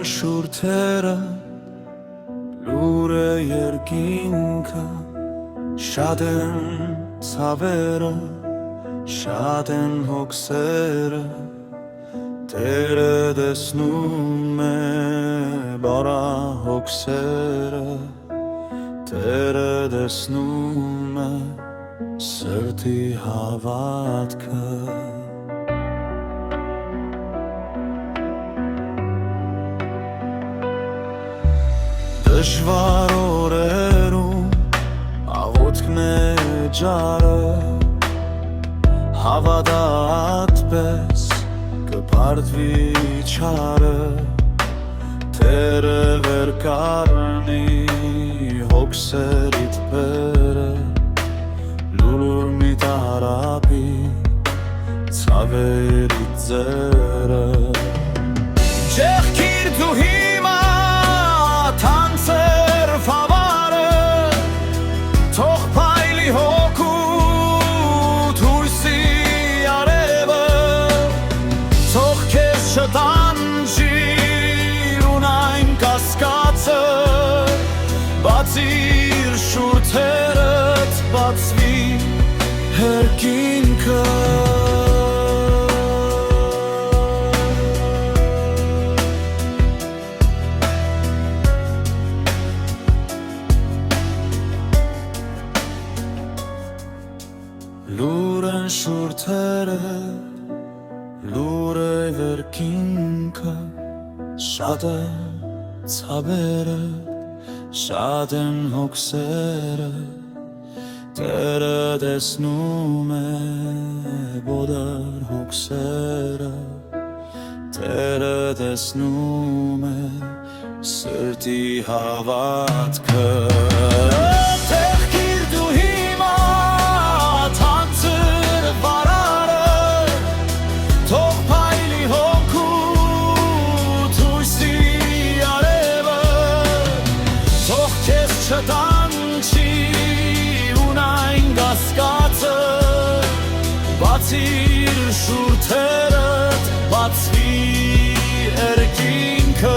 շուրթերը լուր է երկինքը շատ են ցավերը շատ են հոգսերը Տերը տեսնում է բարա հոգսերը Տերը տեսնում է սրտի հավատքը Դժվար օրերում աղոթքն է ջարը Հավատա այդպես կպարտվի չարը Տերը վեր կառնի հոգսերիդ բերը Լուր մի տարապի ցավերիդ ձերը Ջեղքիր դու հիմա Թանցեր ֆավարը Թող փայլի հոգուտ հույսի արևը Թող քեզ չտանջի ունայն կասկածը Բացիր շուրթերդ բացվի հերկինքը Լուր են շուրթերը, լուր է վերքինքը Շատ է ցավերը, շատ են հոգսերը Տերը տեսնում է բոլոր հոգսերը Տերը տեսնում է սրտի հավատքը Չտանջի ունայն կասկածը Բացիր շուրթերդ բացվի երկինքը